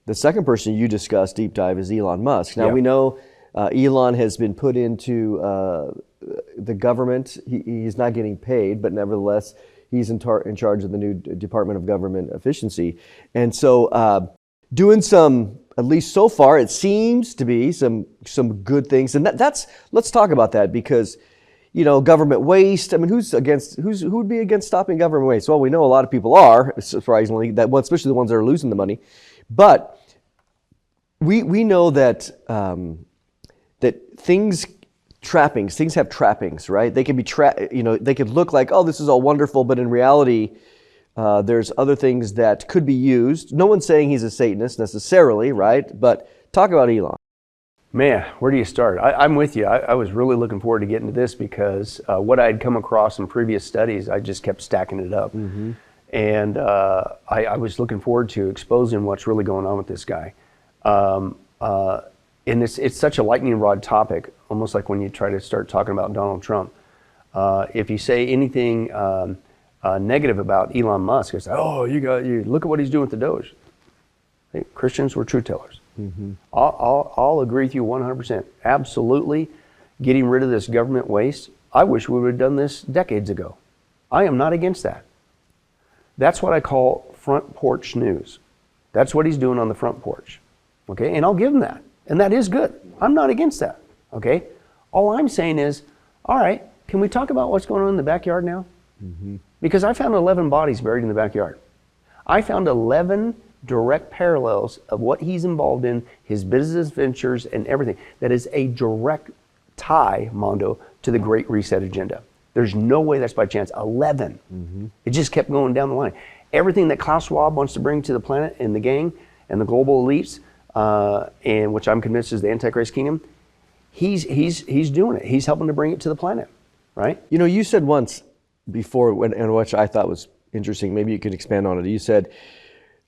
The second person you discussed, deep dive, is Elon Musk. Now, we know Elon has been put into the government. He's not getting paid, but nevertheless, he's in charge of the new Department of Government Efficiency. And so doing some, at least so far, it seems to be some good things. And let's talk about that, because government waste. I mean, who would be against stopping government waste? Well, we know a lot of people are, surprisingly, especially the ones that are losing the money. But we know that things have trappings, right? They can be they could look like, oh, this is all wonderful, but in reality, there's other things that could be used. No one's saying he's a Satanist necessarily, right? But talk about Elon. Man, where do you start? I'm with you. I was really looking forward to getting to this, because what I had come across in previous studies, I just kept stacking it up. Mm-hmm. And I was looking forward to exposing what's really going on with this guy. And it's such a lightning rod topic, almost like when you try to start talking about Donald Trump. If you say anything negative about Elon Musk, it's like, oh, you look at what he's doing with the Doge. Hey, Christians were truth tellers. Mm-hmm. I'll agree with you 100%. Absolutely, getting rid of this government waste. I wish we would have done this decades ago. I am not against that. That's what I call front porch news. That's what he's doing on the front porch. Okay, and I'll give him that. And that is good. I'm not against that. Okay, all I'm saying is, all right, can we talk about what's going on in the backyard now? Mm-hmm. Because I found 11 bodies buried in the backyard. I found 11 direct parallels of what he's involved in, his business ventures and everything. That is a direct tie, Mondo, to the Great Reset agenda. There's no way that's by chance. 11. Mm-hmm. It just kept going down the line. Everything that Klaus Schwab wants to bring to the planet and the gang and the global elites, and which I'm convinced is the Antichrist kingdom, he's doing it. He's helping to bring it to the planet, right? You said once before, and which I thought was interesting, maybe you could expand on it. You said,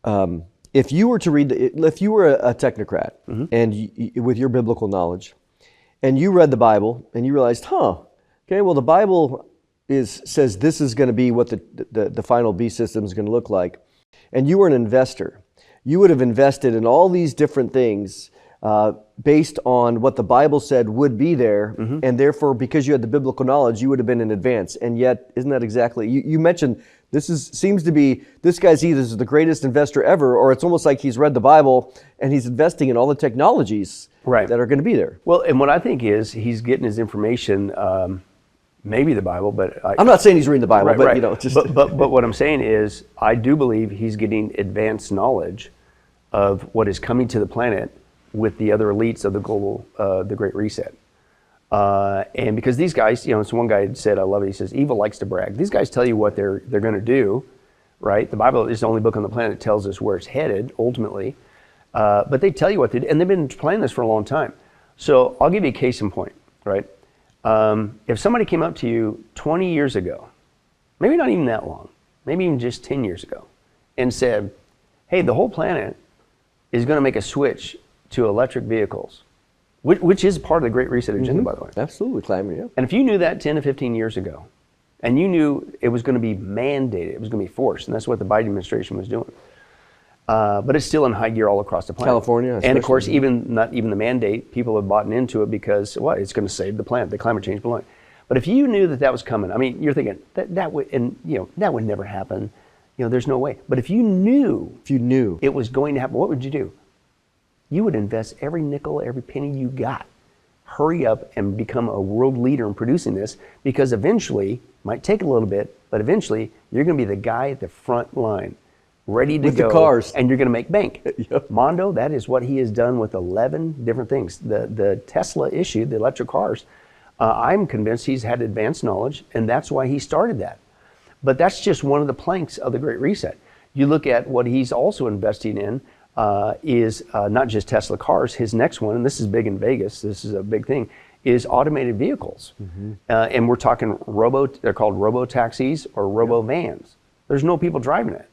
if you were a technocrat, mm-hmm. and with your biblical knowledge, and you read the Bible and you realized, okay, well, the Bible says this is going to be what the final beast system is going to look like, and you were an investor, you would have invested in all these different things based on what the Bible said would be there, mm-hmm. and therefore, because you had the biblical knowledge, you would have been in advance. And yet, isn't that exactly, you mentioned, seems to be, this guy's either the greatest investor ever, or it's almost like he's read the Bible and he's investing in all the technologies that are going to be there. Well, and what I think is he's getting his information, maybe the Bible, but I'm not saying he's reading the Bible, but just. But what I'm saying is, I do believe he's getting advanced knowledge of what is coming to the planet with the other elites of the global, the Great Reset. And because these guys, so one guy said, I love it, he says, evil likes to brag. These guys tell you what they're going to do, right? The Bible is the only book on the planet that tells us where it's headed, ultimately. But they tell you what they do, and they've been planning this for a long time. So I'll give you a case in point, right? If somebody came up to you 20 years ago, maybe not even that long, maybe even just 10 years ago, and said, hey, the whole planet is going to make a switch to electric vehicles, which is part of the Great Reset agenda, mm-hmm. by the way. Absolutely, climate, yeah. And if you knew that 10 to 15 years ago, and you knew it was going to be mandated, it was going to be forced, and that's what the Biden administration was doing. But it's still in high gear all across the planet. California, and of course, not even the mandate, people have bought into it because it's going to save the planet, the climate change balloon. But if you knew that was coming, I mean, you're thinking that would, and that would never happen. There's no way. But if you knew it was going to happen, what would you do? You would invest every nickel, every penny you got. Hurry up and become a world leader in producing this, because eventually, might take a little bit, but eventually you're going to be the guy at the front line, ready to with go, the cars, and you're going to make bank. Yep. Mondo, that is what he has done with 11 different things. The Tesla issue, the electric cars, I'm convinced he's had advanced knowledge, and that's why he started that. But that's just one of the planks of the Great Reset. You look at what he's also investing in, is not just Tesla cars. His next one, and this is big in Vegas, this is a big thing, is automated vehicles. Mm-hmm. And we're talking they're called robo-taxis or robo-vans. There's no people driving it.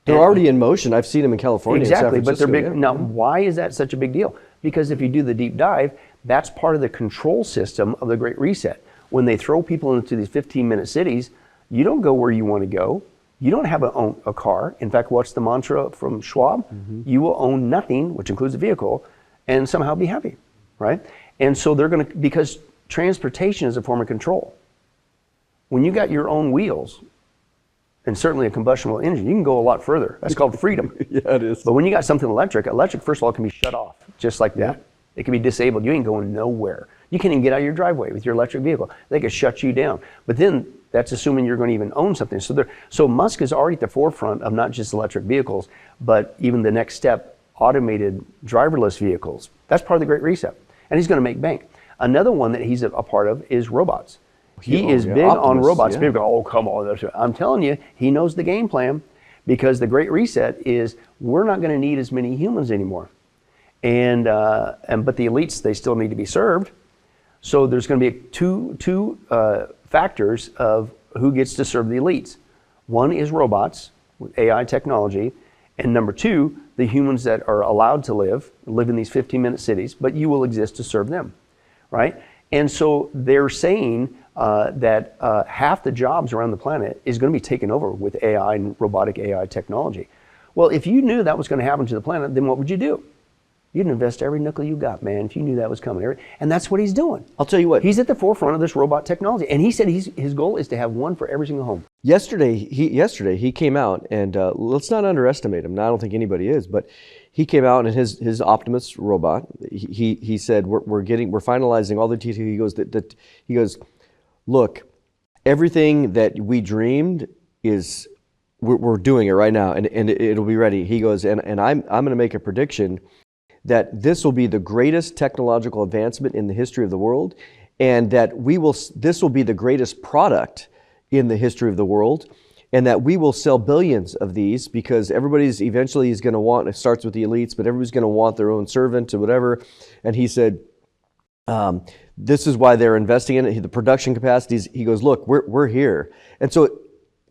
They're already in motion. I've seen them in California. Exactly, in San Francisco, but they're big. Yeah. Now, why is that such a big deal? Because if you do the deep dive, that's part of the control system of the Great Reset. When they throw people into these 15-minute cities, you don't go where you want to go. You don't have a car. In fact, what's the mantra from Schwab? You will own nothing, which includes a vehicle, and somehow be happy, right? And so they're going to, because transportation is a form of control. When you got your own wheels, and certainly a combustible engine, you can go a lot further. That's called freedom. Yeah, it is. But when you got something electric, first of all, can be shut off, just like that. It can be disabled. You ain't going nowhere. You can't even get out of your driveway with your electric vehicle. They could shut you down. But then that's assuming you're going to even own something. So Musk is already at the forefront of not just electric vehicles, but even the next step, automated driverless vehicles. That's part of the Great Reset. And he's going to make bank. Another one that he's a part of is robots. He is big on robots. People go, oh, come on. I'm telling you, he knows the game plan, because the Great Reset is we're not going to need as many humans anymore. But the elites, they still need to be served. So there's going to be two factors of who gets to serve the elites. One is robots with AI technology, and number two, the humans that are allowed to live in these 15-minute cities, but you will exist to serve them, right? And so they're saying that half the jobs around the planet is going to be taken over with AI and robotic AI technology. Well, if you knew that was going to happen to the planet, then what would you do? You'd invest every nickel you got, man, if you knew that was coming. And that's what he's doing. I'll tell you what. He's at the forefront of this robot technology. And he said his goal is to have one for every single home. Yesterday he came out, and let's not underestimate him. Now, I don't think anybody is, but he came out and his Optimus robot. He said we're finalizing all the details. He goes, look, everything that we dreamed is we're doing it right now, and it'll be ready. He goes, and I'm going to make a prediction that this will be the greatest technological advancement in the history of the world, and that this will be the greatest product in the history of the world, and that we will sell billions of these, because everybody's eventually is going to want, it starts with the elites, but everybody's going to want their own servant or whatever. And he said, this is why they're investing in it, the production capacities. He goes, look, we're here. And so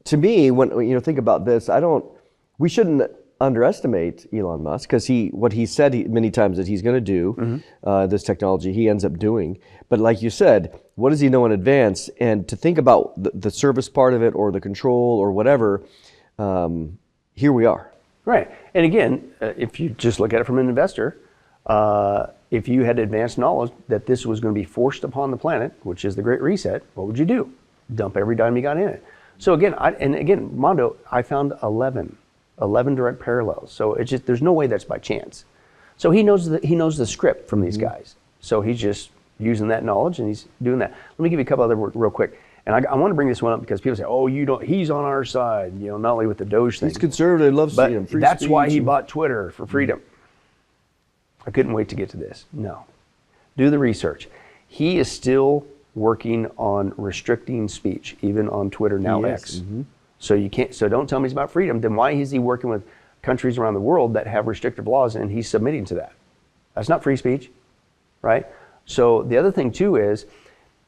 to me, when think about this, we shouldn't underestimate Elon Musk, because what he said many times that he's going to do, this technology, he ends up doing. But like you said, what does he know in advance? And to think about the service part of it, or the control, or whatever, here we are. Right. And again, if you just look at it from an investor, if you had advanced knowledge that this was going to be forced upon the planet, which is the Great Reset, what would you do? Dump every dime you got in it. So again, Mondo, I found 11 direct parallels. So it's just, there's no way that's by chance. So he knows the script from these guys. So he's just using that knowledge, and he's doing that. Let me give you a couple other real quick. And I want to bring this one up because people say, oh, he's on our side, not only with the Doge thing. He's conservative, loves freedom. But that's why he bought Twitter, for freedom. I couldn't wait to get to this. No. Do the research. He is still working on restricting speech, even on Twitter, now X. So don't tell me he's about freedom. Then why is he working with countries around the world that have restrictive laws, and he's submitting to that? That's not free speech, right? So the other thing too is,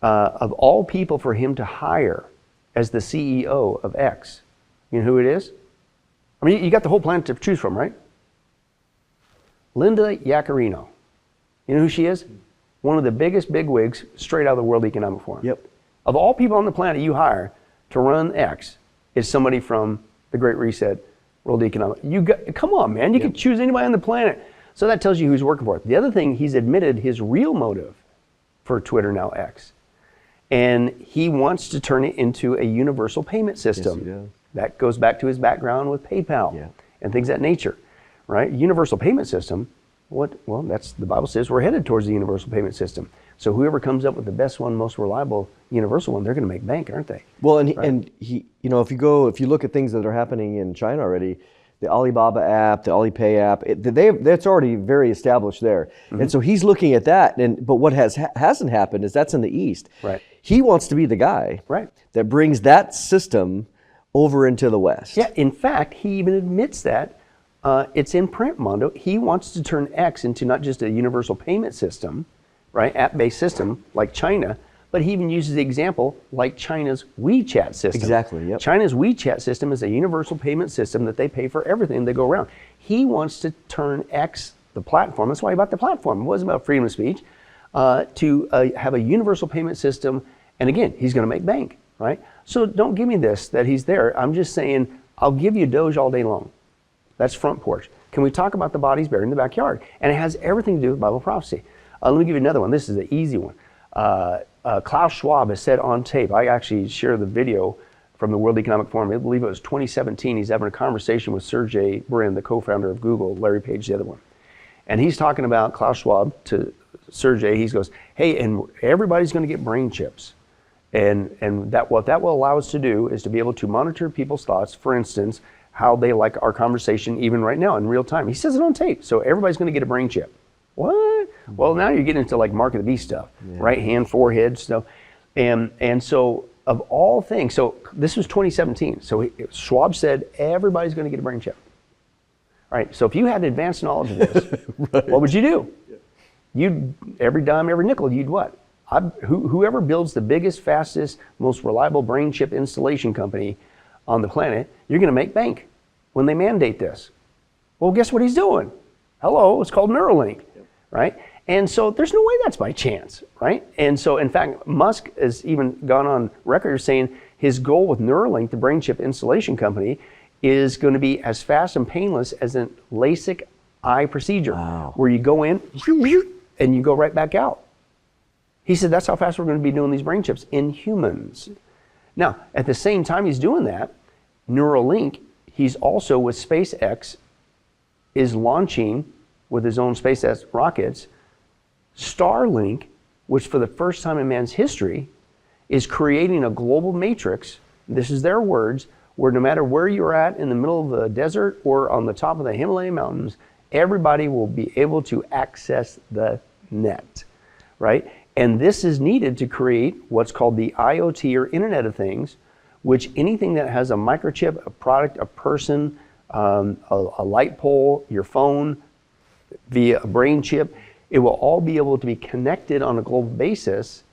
of all people for him to hire as the CEO of X, you know who it is? I mean, you got the whole planet to choose from, right? Linda Yaccarino. You know who she is? One of the biggest bigwigs straight out of the World Economic Forum. Yep. Of all people on the planet you hire to run X, is somebody from the Great Reset, World Economic. Come on, man. You can choose anybody on the planet. So that tells you who he's working for. The other thing, he's admitted his real motive for Twitter, now X. And he wants to turn it into a universal payment system. Yes, he does. That goes back to his background with PayPal and things of that nature, right? Universal payment system. Well, that's, the Bible says we're headed towards the universal payment system. So whoever comes up with the best one, most reliable, universal one, they're going to make bank, aren't they? Well, and he, if you look at things that are happening in China already, the Alibaba app, the Alipay app, that's already very established there. And so he's looking at that. But what hasn't happened is that's in the East. Right. He wants to be the guy that brings that system over into the West. Yeah. In fact, he even admits that. It's in print, Mondo. He wants to turn X into not just a universal payment system, right, app-based system like China, but he even uses the example like China's WeChat system. Exactly, yep. China's WeChat system is a universal payment system that they pay for everything they go around. He wants to turn X, the platform, that's why he bought the platform. It wasn't about freedom of speech, to have a universal payment system. And again, he's going to make bank, right? So don't give me this, that he's there. I'm just saying, I'll give you Doge all day long. That's front porch. Can we talk about the bodies buried in the backyard? And it has everything to do with Bible prophecy. Let me give you another one. This is the easy one. Klaus Schwab has said on tape, I actually shared the video from the World Economic Forum, I believe it was 2017, he's having a conversation with Sergey Brin, the co-founder of Google, Larry Page, the other one. And he's talking about Klaus Schwab to Sergey. He goes, hey, and everybody's going to get brain chips. And what that will allow us to do is to be able to monitor people's thoughts, for instance, how they like our conversation even right now in real time. He says it on tape. So everybody's going to get a brain chip. What? Well, now you're getting into like Mark of the Beast stuff, right hand, forehead stuff. And so of all things, so this was 2017. So Schwab said everybody's going to get a brain chip. All right, so if you had advanced knowledge of this, right. What would you do? You'd, every dime, every nickel, you'd what? Whoever builds the biggest, fastest, most reliable brain chip installation company on the planet, you're going to make bank when they mandate this. Well, guess what he's doing? Hello, it's called Neuralink, right? And so there's no way that's by chance, right? And so, in fact, Musk has even gone on record saying his goal with Neuralink, the brain chip installation company, is going to be as fast and painless as a LASIK eye procedure, where you go in and you go right back out. He said that's how fast we're going to be doing these brain chips in humans. Now, at the same time he's doing that, Neuralink, he's also with SpaceX, is launching with his own SpaceX rockets, Starlink, which for the first time in man's history is creating a global matrix, this is their words, where no matter where you're at in the middle of the desert or on the top of the Himalaya mountains, everybody will be able to access the net, right? And this is needed to create what's called the IoT or Internet of Things, which anything that has a microchip, a product, a person, a light pole, your phone, via a brain chip, it will all be able to be connected on a global basis,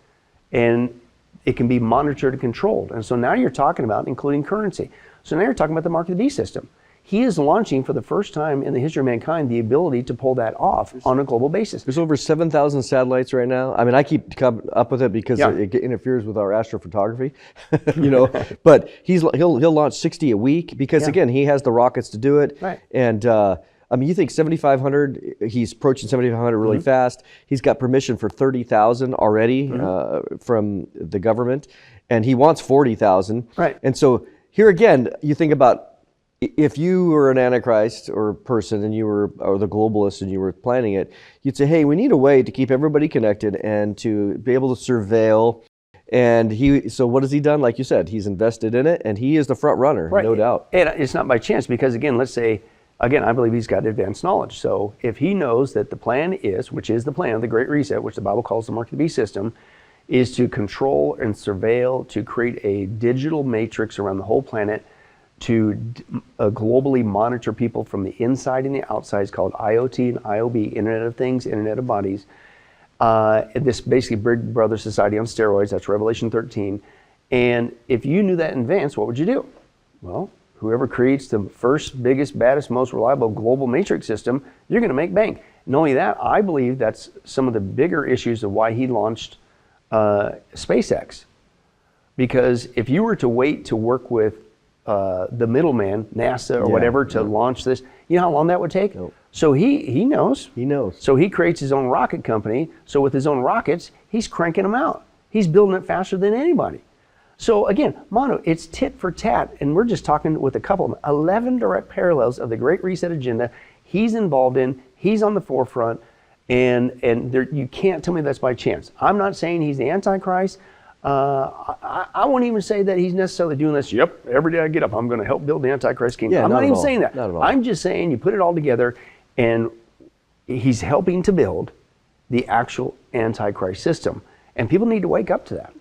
and it can be monitored and controlled. And so now you're talking about including currency. So now you're talking about the Mark of the Beast system. He is launching for the first time in the history of mankind the ability to pull that off on a global basis. There's over 7,000 satellites right now. I mean, I keep up with it because it interferes with our astrophotography, you know. But he'll launch 60 a week because again, he has the rockets to do it. Right. And I mean, you think 7,500? He's approaching 7,500 really fast. He's got permission for 30,000 already from the government, and he wants 40,000. Right. And so here again, you think about, if you were an Antichrist or person and you were, or the globalists and you were planning it, you'd say, hey, we need a way to keep everybody connected and to be able to surveil. And so what has he done? Like you said, he's invested in it, and he is the front runner, no doubt. And it's not by chance because, again, let's say, I believe he's got advanced knowledge. So if he knows that the plan is, which is the plan of the Great Reset, which the Bible calls the Mark of the Beast system, is to control and surveil, to create a digital matrix around the whole planet, to globally monitor people from the inside and the outside. It's called IoT and IOB, Internet of Things, Internet of Bodies. This basically Big Brother society on steroids, that's Revelation 13. And if you knew that in advance, what would you do? Well, whoever creates the first, biggest, baddest, most reliable global matrix system, you're going to make bank. Not only that, I believe that's some of the bigger issues of why he launched SpaceX. Because if you were to wait to work with the middleman, NASA or whatever, to launch this, you know how long that would take? Nope. So he knows. He knows. So he creates his own rocket company. So with his own rockets, he's cranking them out. He's building it faster than anybody. So again, Manu, it's tit for tat, and we're just talking with a couple of 11 direct parallels of the Great Reset agenda he's involved in, he's on the forefront, and you can't tell me that's by chance. I'm not saying he's the Antichrist. I won't even say that he's necessarily doing this. Yep, every day I get up, I'm going to help build the Antichrist kingdom. I'm not even saying that. Not at all. I'm just saying you put it all together, and he's helping to build the actual Antichrist system. And people need to wake up to that.